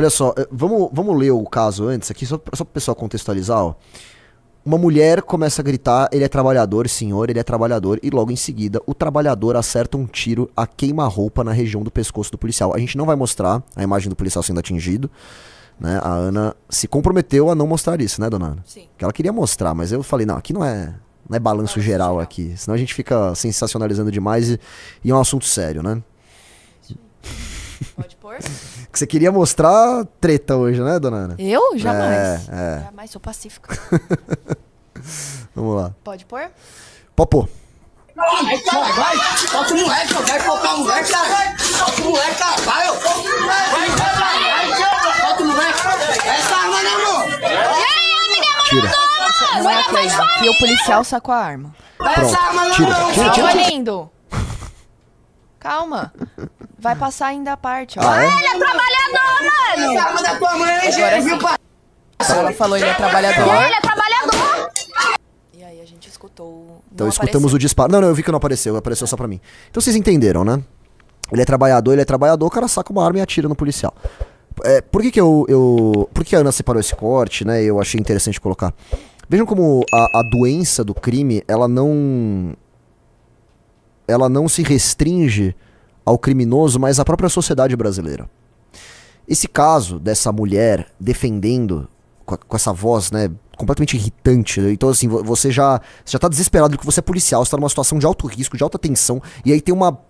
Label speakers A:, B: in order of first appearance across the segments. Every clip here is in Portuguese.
A: Olha só, vamos ler o caso antes aqui, só pro pessoal contextualizar, ó. Uma mulher começa a gritar, ele é trabalhador, senhor, ele é trabalhador, e logo em seguida o trabalhador acerta um tiro a queima-roupa na região do pescoço do policial. A gente não vai mostrar a imagem do policial sendo atingido, né? A Ana se comprometeu a não mostrar isso, né, dona Ana?
B: Sim.
A: Que ela queria mostrar, mas eu falei, não, aqui não é balanço geral aqui, senão a gente fica sensacionalizando demais e é um assunto sério, né?
B: Pode pôr?
A: Que você queria mostrar treta hoje, né, dona Ana?
B: Eu? Jamais.
A: É.
B: Jamais, sou pacífica.
A: Vamos lá.
B: Pode pôr?
A: Popô.
C: Vai, solta o moleque, vai soltar o moleque, cara. Solta o moleque, cara. Vai, solta o moleque. Solta o moleque. Essa arma, né, amor?
A: Tira.
B: Não é aqui o policial sacou a arma.
A: Pronto, tira.
B: Calma, lindo. Calma. Vai passar ainda a parte, ó.
A: Ah, é?
D: Ele é trabalhador, mano!
C: Essa arma da tua mãe, hein,
B: Agora
C: viu,
B: sim.
C: pai?
B: Ela falou ele é trabalhador.
D: Ele é trabalhador!
B: E aí a gente escutou.
A: Então escutamos o disparo. Não, eu vi que não apareceu só pra mim. Então vocês entenderam, né? Ele é trabalhador, o cara saca uma arma e atira no policial. Por que por que a Ana separou esse corte, né? Eu achei interessante colocar. Vejam como a doença do crime, ela não se restringe ao criminoso, mas à própria sociedade brasileira. Esse caso dessa mulher defendendo com essa voz, né, completamente irritante, né? Então assim, você já tá desesperado porque você é policial, você tá numa situação de alto risco, de alta tensão, e aí tem uma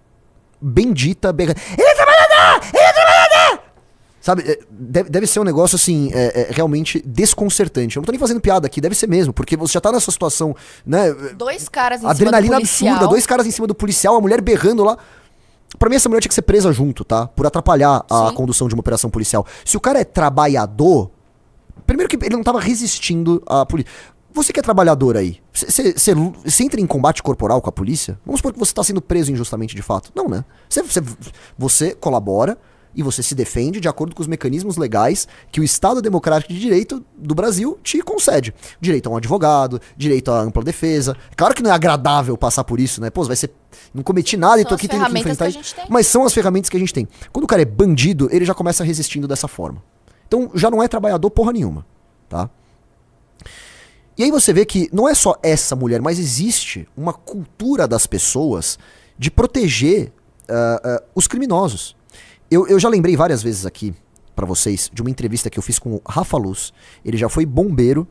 A: bendita berra. Ele é trabalhador! Ele é trabalhador! Sabe, deve ser um negócio assim, realmente desconcertante. Eu não tô nem fazendo piada aqui, deve ser mesmo, porque você já tá nessa situação, né?
B: Dois caras em
A: Adrenalina
B: cima do policial.
A: absurda, dois caras em cima do policial, a mulher berrando lá. Pra mim essa mulher tinha que ser presa junto, tá? Por atrapalhar a condução de uma operação policial. Se o cara é trabalhador, primeiro que ele não tava resistindo à polícia. Você que é trabalhador aí, você entra em combate corporal com a polícia? Vamos supor que você tá sendo preso injustamente de fato. Não, né? Você colabora e você se defende de acordo com os mecanismos legais que o Estado Democrático de Direito do Brasil te concede. Direito a um advogado, direito à ampla defesa. Claro que não é agradável passar por isso, né? Pô, vai ser... Não cometi nada e tô aqui tendo que enfrentar isso. Mas são as ferramentas que a gente tem. Quando o cara é bandido, ele já começa resistindo dessa forma. Então já não é trabalhador porra nenhuma, tá? E aí você vê que não é só essa mulher, mas existe uma cultura das pessoas de proteger os criminosos. Eu já lembrei várias vezes aqui pra vocês de uma entrevista que eu fiz com o Rafa Luz. Ele já foi bombeiro,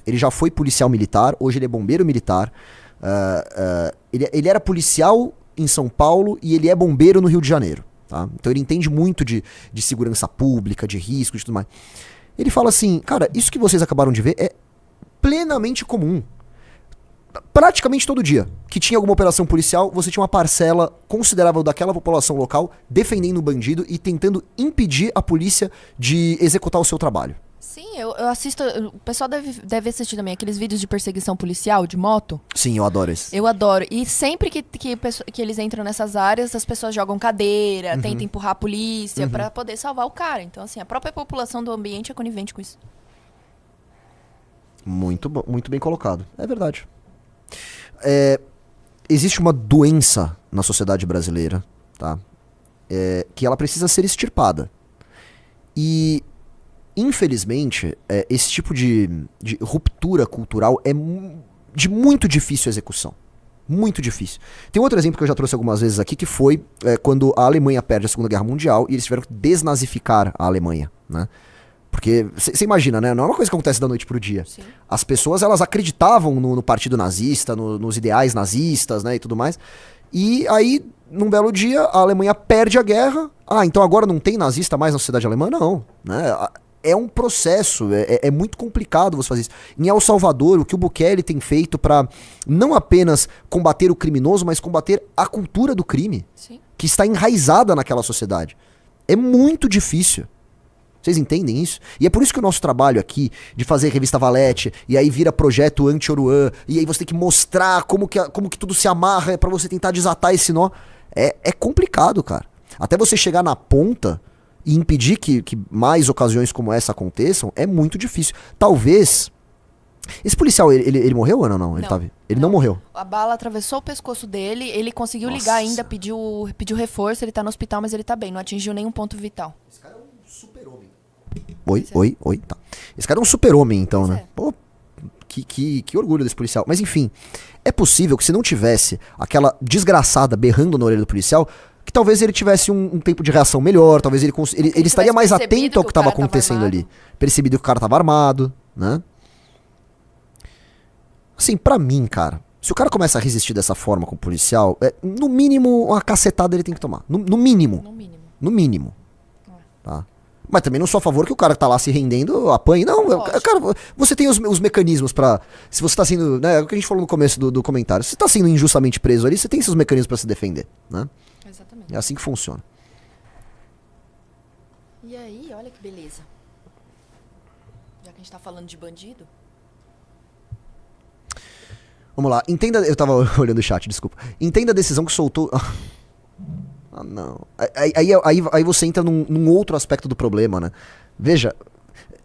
A: ele já foi policial militar, hoje ele é bombeiro militar. Ele era policial em São Paulo e ele é bombeiro no Rio de Janeiro. Tá? Então ele entende muito de segurança pública, de risco e tudo mais. Ele fala assim, cara, isso que vocês acabaram de ver é plenamente comum. Praticamente todo dia que tinha alguma operação policial, você tinha uma parcela considerável daquela população local defendendo o bandido e tentando impedir a polícia de executar o seu trabalho.
B: Sim, eu assisto. O pessoal deve assistir também aqueles vídeos de perseguição policial de moto.
A: Sim, eu adoro esse.
B: Eu adoro. E sempre que eles entram nessas áreas, as pessoas jogam cadeira, tentam empurrar a polícia pra poder salvar o cara. Então, assim, a própria população do ambiente é conivente com isso.
A: Muito bem colocado. É verdade. Existe uma doença na sociedade brasileira, tá? Que ela precisa ser extirpada. E, infelizmente, esse tipo de ruptura cultural é de muito difícil execução. Muito difícil. Tem outro exemplo que eu já trouxe algumas vezes aqui, que foi quando a Alemanha perde a Segunda Guerra Mundial e eles tiveram que desnazificar a Alemanha, né? Porque, você imagina, né? Não é uma coisa que acontece da noite pro dia.
B: Sim.
A: As pessoas, elas acreditavam no partido nazista, nos ideais nazistas, né, e tudo mais. E aí, num belo dia, a Alemanha perde a guerra. Ah, então agora não tem nazista mais na sociedade alemã? Não, né? É um processo, é muito complicado você fazer isso. Em El Salvador, o que o Bukele tem feito pra não apenas combater o criminoso, mas combater a cultura do crime.
B: Sim.
A: Que está enraizada naquela sociedade. É muito difícil. Vocês entendem isso? E é por isso que o nosso trabalho aqui, de fazer revista Valete, e aí vira projeto Anti-Oruan, e aí você tem que mostrar como que tudo se amarra pra você tentar desatar esse nó, é complicado, cara. Até você chegar na ponta e impedir que mais ocasiões como essa aconteçam, é muito difícil. Talvez... Esse policial, ele morreu ou não? Ele não morreu.
B: A bala atravessou o pescoço dele, ele conseguiu ligar ainda, pediu reforço, ele tá no hospital, mas ele tá bem, não atingiu nenhum ponto vital.
A: Esse cara é um super-homem. Oi, tá. Esse cara é um super-homem, então,
B: Pois
A: né?
B: é.
A: Pô, que orgulho desse policial. Mas enfim, é possível que se não tivesse aquela desgraçada berrando na orelha do policial, que talvez ele tivesse um tempo de reação melhor, talvez ele estaria
B: tivesse
A: mais
B: percebido
A: atento ao que
B: que o
A: estava
B: cara tava
A: acontecendo ali.
B: armado.
A: Percebido que o cara tava armado, né? Assim, pra mim, cara, se o cara começa a resistir dessa forma com o policial, no mínimo uma cacetada ele tem que tomar. No mínimo.
B: No mínimo.
A: No mínimo. Tá? Mas também não sou a favor que o cara que tá lá se rendendo apanhe. Não,
B: Lógico.
A: cara, você tem os mecanismos pra. Se você tá sendo. Né, é o que a gente falou no começo do comentário. Se você tá sendo injustamente preso ali, você tem seus mecanismos pra se defender. Né?
B: Exatamente.
A: É assim que funciona.
B: E aí, olha que beleza. Já que a gente tá falando de bandido,
A: Vamos lá. Entenda. Eu tava olhando o chat, desculpa. Entenda a decisão que soltou. Ah, não. Aí você entra num outro aspecto do problema, né? Veja,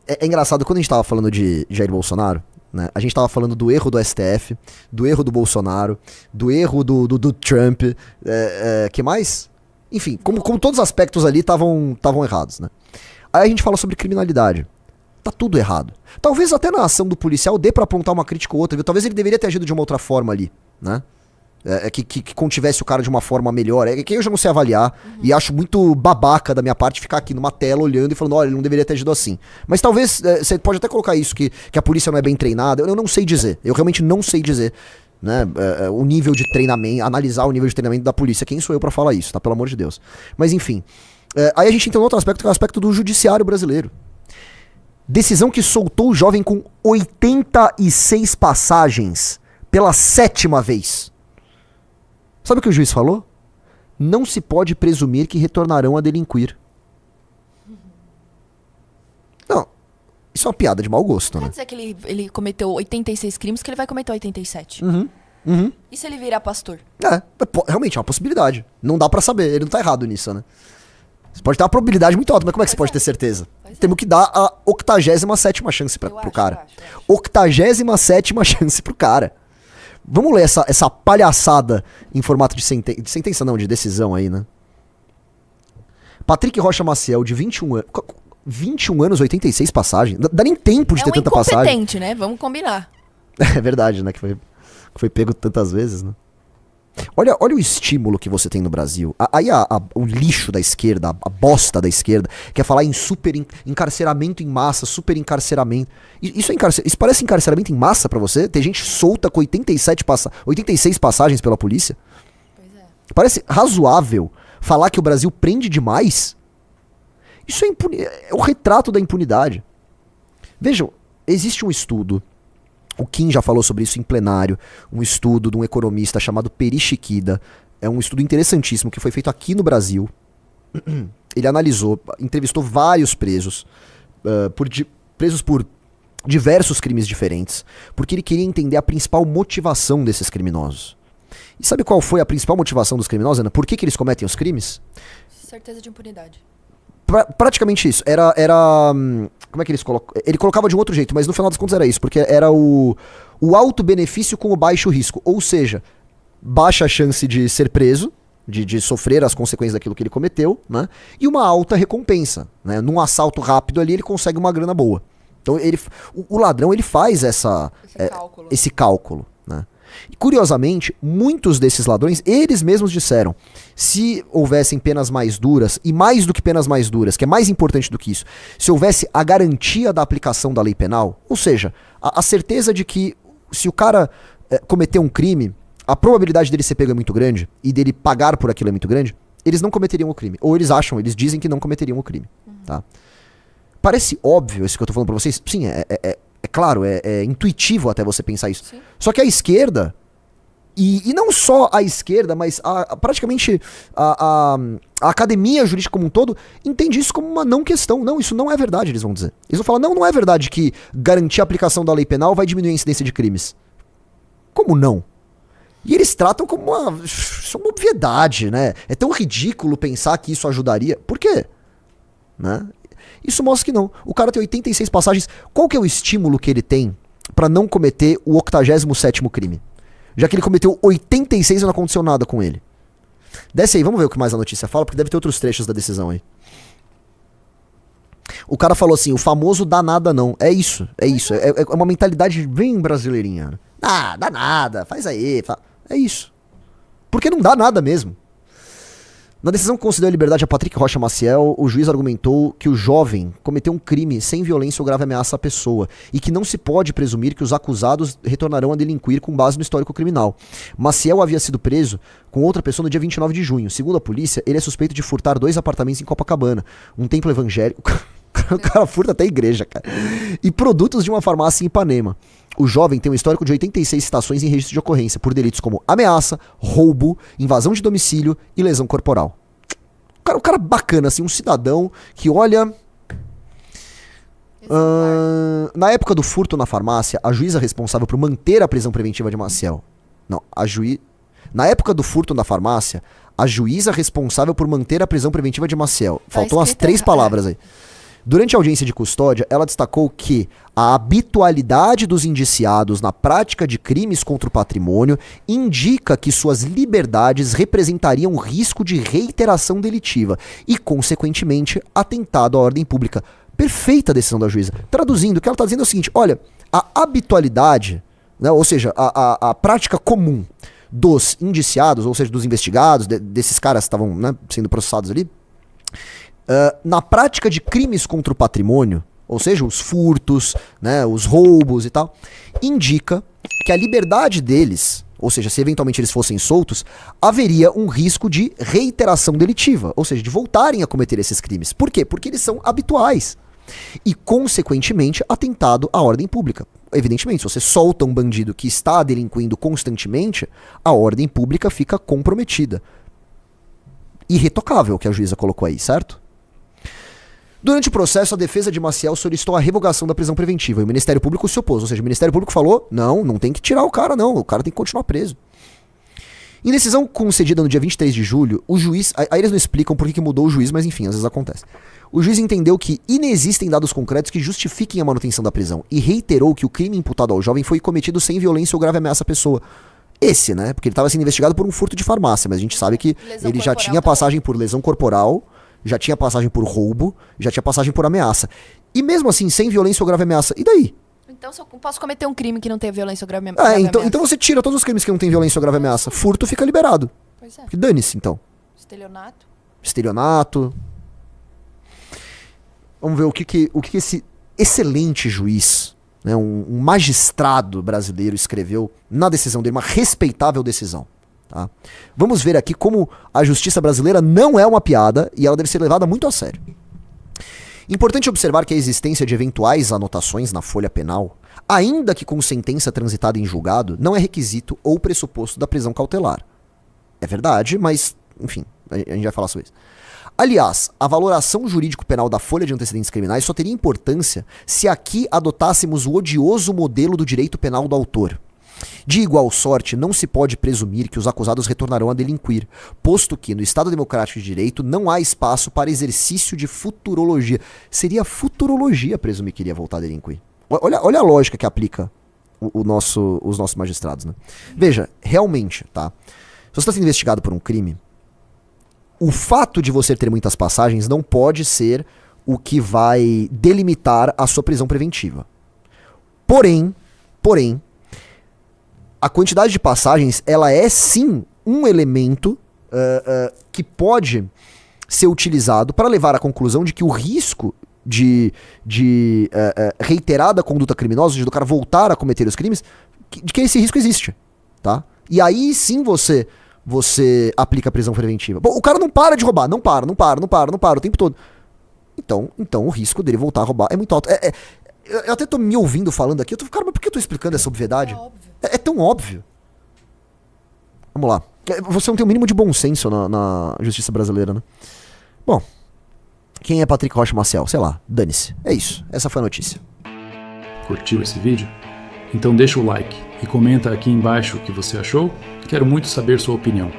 A: é engraçado, quando a gente tava falando de Jair Bolsonaro, né? A gente tava falando do erro do STF, do erro do Bolsonaro, do erro do Trump, que mais? Enfim, como todos os aspectos ali estavam errados, né? Aí a gente fala sobre criminalidade. Tá tudo errado. Talvez até na ação do policial dê pra apontar uma crítica ou outra, viu? Talvez ele deveria ter agido de uma outra forma ali, né? Que contivesse o cara de uma forma melhor. Que eu já não sei avaliar. E acho muito babaca da minha parte ficar aqui numa tela olhando e falando, olha, ele não deveria ter agido assim. Mas talvez, você pode até colocar isso, que a polícia não é bem treinada. Eu não sei dizer. Eu realmente não sei dizer, né, o nível de treinamento, analisar o nível de treinamento da polícia. Quem sou eu pra falar isso, tá? Pelo amor de Deus. Mas enfim. Aí a gente entra em outro aspecto, que é o aspecto do judiciário brasileiro. Decisão que soltou o jovem com 86 passagens pela 7ª vez. Sabe o que o juiz falou? Não se pode presumir que retornarão a delinquir. Não, isso é uma piada de mau gosto,
B: não
A: né?
B: quer dizer que ele cometeu 86 crimes, que ele vai cometer 87. E se ele virar pastor?
A: Realmente é uma possibilidade. Não dá pra saber, ele não tá errado nisso, né? Você pode ter uma probabilidade muito alta, mas como é que você pode ter certeza? Temos que dar a 87ª chance pro cara. 87ª chance pro cara. Vamos ler essa palhaçada em formato de sentença, não, de decisão aí, né? Patrick Rocha Maciel, de 21 anos. 21 anos, 86 passagens. Dá nem tempo de ter tanta passagem.
B: É um incompetente, né? Vamos combinar.
A: É verdade, né? Que foi pego tantas vezes, né? Olha o estímulo que você tem no Brasil. Aí o lixo da esquerda, a bosta da esquerda, quer falar em super encarceramento em massa, super encarceramento. Isso parece encarceramento em massa pra você? Ter gente solta com 86 passagens pela polícia?
B: Pois é.
A: Parece razoável falar que o Brasil prende demais? Isso é o retrato da impunidade. Vejam, existe um estudo. O Kim já falou sobre isso em plenário, um estudo de um economista chamado Peri Shikkida. É um estudo interessantíssimo que foi feito aqui no Brasil. Ele analisou, entrevistou vários presos, presos por diversos crimes diferentes, porque ele queria entender a principal motivação desses criminosos. E sabe qual foi a principal motivação dos criminosos, Ana? Por que eles cometem os crimes?
B: Certeza de impunidade.
A: Praticamente isso. Como é que eles colocam? Ele colocava de um outro jeito, mas no final das contas era isso, porque era o alto benefício com o baixo risco. Ou seja, baixa chance de ser preso, de sofrer as consequências daquilo que ele cometeu, né? E uma alta recompensa, né? Num assalto rápido ali ele consegue uma grana boa. Então o ladrão ele faz esse cálculo, né? E, curiosamente, muitos desses ladrões, eles mesmos disseram, se houvessem penas mais duras, e mais do que penas mais duras, que é mais importante do que isso, se houvesse a garantia da aplicação da lei penal, ou seja, a certeza de que se o cara cometer um crime, a probabilidade dele ser pego é muito grande, e dele pagar por aquilo é muito grande, eles não cometeriam o crime. Ou eles dizem que não cometeriam o crime. Tá? Parece óbvio isso que eu tô falando pra vocês. Sim, é claro, é intuitivo até você pensar isso.
B: Sim.
A: Só que a esquerda, e não só a esquerda, mas praticamente a academia jurídica como um todo, entende isso como uma não questão. Não, isso não é verdade, eles vão dizer. Eles vão falar, não é verdade que garantir a aplicação da lei penal vai diminuir a incidência de crimes. Como não? E eles tratam como uma obviedade, né? É tão ridículo pensar que isso ajudaria. Por quê? Né? Isso mostra que não. O cara tem 86 passagens. Qual que é o estímulo que ele tem pra não cometer o 87º crime? Já que ele cometeu 86 e não aconteceu nada com ele. Desce aí, vamos ver o que mais a notícia fala, porque deve ter outros trechos da decisão aí. O cara falou assim, o famoso dá nada não. É isso. É uma mentalidade bem brasileirinha. Ah, dá nada, faz aí. É isso. Porque não dá nada mesmo. Na decisão que concedeu a liberdade a Patrick Rocha Maciel, o juiz argumentou que o jovem cometeu um crime sem violência ou grave ameaça à pessoa e que não se pode presumir que os acusados retornarão a delinquir com base no histórico criminal. Maciel havia sido preso com outra pessoa no dia 29 de junho. Segundo a polícia, ele é suspeito de furtar 2 apartamentos em Copacabana, um templo evangélico... O cara furta até a igreja, cara. E produtos de uma farmácia em Ipanema. O jovem tem um histórico de 86 citações em registro de ocorrência por delitos como ameaça, roubo, invasão de domicílio e lesão corporal. O cara bacana, assim, um cidadão que olha... na época do furto na farmácia, a juíza responsável por manter a prisão preventiva de Maciel... Na época do furto na farmácia, a juíza responsável por manter a prisão preventiva de Maciel... Faltam as 3 palavras aí. Durante a audiência de custódia, ela destacou que a habitualidade dos indiciados na prática de crimes contra o patrimônio indica que suas liberdades representariam um risco de reiteração delitiva e, consequentemente, atentado à ordem pública. Perfeita a decisão da juíza. Traduzindo, o que ela está dizendo é o seguinte, olha, a habitualidade, né, ou seja, a prática comum dos indiciados, ou seja, dos investigados, desses caras que estavam, né, sendo processados ali, na prática de crimes contra o patrimônio, ou seja, os furtos, né, os roubos e tal, indica que a liberdade deles, ou seja, se eventualmente eles fossem soltos, haveria um risco de reiteração delitiva, ou seja, de voltarem a cometer esses crimes. Por quê? Porque eles são habituais e, consequentemente, atentado à ordem pública. Evidentemente, se você solta um bandido que está delinquindo constantemente, a ordem pública fica comprometida. Irretocável, que a juíza colocou aí, certo? Durante o processo, a defesa de Maciel solicitou a revogação da prisão preventiva e o Ministério Público se opôs. Ou seja, o Ministério Público falou, não tem que tirar o cara não, o cara tem que continuar preso. Em decisão concedida no dia 23 de julho, o juiz... Aí eles não explicam por que mudou o juiz, mas enfim, às vezes acontece. O juiz entendeu que inexistem dados concretos que justifiquem a manutenção da prisão e reiterou que o crime imputado ao jovem foi cometido sem violência ou grave ameaça à pessoa. Esse, né? Porque ele estava sendo investigado por um furto de farmácia, mas a gente sabe que ele já tinha passagem por lesão corporal, já tinha passagem por roubo, já tinha passagem por ameaça. E mesmo assim, sem violência ou grave ameaça. E daí?
B: Então, se eu posso cometer um crime que não tem violência ou grave ameaça?
A: Então você tira todos os crimes que não tem violência ou grave ameaça. Furto fica liberado.
B: Pois é.
A: Porque dane-se, então. Estelionato. Vamos ver o que esse excelente juiz, né, um magistrado brasileiro escreveu na decisão dele, uma respeitável decisão. Tá? Vamos ver aqui como a justiça brasileira não é uma piada e ela deve ser levada muito a sério. Importante observar que a existência de eventuais anotações na folha penal, ainda que com sentença transitada em julgado, não é requisito ou pressuposto da prisão cautelar. É verdade, mas, enfim, a gente vai falar sobre isso. Aliás, a valoração jurídico-penal da folha de antecedentes criminais só teria importância se aqui adotássemos o odioso modelo do direito penal do autor. De igual sorte, não se pode presumir que os acusados retornarão a delinquir, posto que no Estado Democrático de Direito não há espaço para exercício de futurologia. Seria futurologia presumir que iria voltar a delinquir. Olha a lógica que aplica os nossos magistrados, né? Veja, realmente, tá? Se você está sendo investigado por um crime, o fato de você ter muitas passagens não pode ser o que vai delimitar a sua prisão preventiva. Porém, a quantidade de passagens, ela é sim um elemento que pode ser utilizado para levar à conclusão de que o risco de reiterada conduta criminosa, ou seja, do cara voltar a cometer os crimes, de que esse risco existe, tá? E aí sim você aplica a prisão preventiva. Bom, o cara não para de roubar, não para o tempo todo. Então o risco dele voltar a roubar é muito alto. Eu até tô me ouvindo falando aqui, cara, mas por que eu tô explicando essa obviedade? É tão óbvio. Vamos lá. Você não tem o mínimo de bom senso na justiça brasileira, né? Bom, quem é Patrick Rocha Maciel? Sei lá, dane-se. É isso, essa foi a notícia.
E: Curtiu esse vídeo? Então deixa o like e comenta aqui embaixo o que você achou. Quero muito saber sua opinião.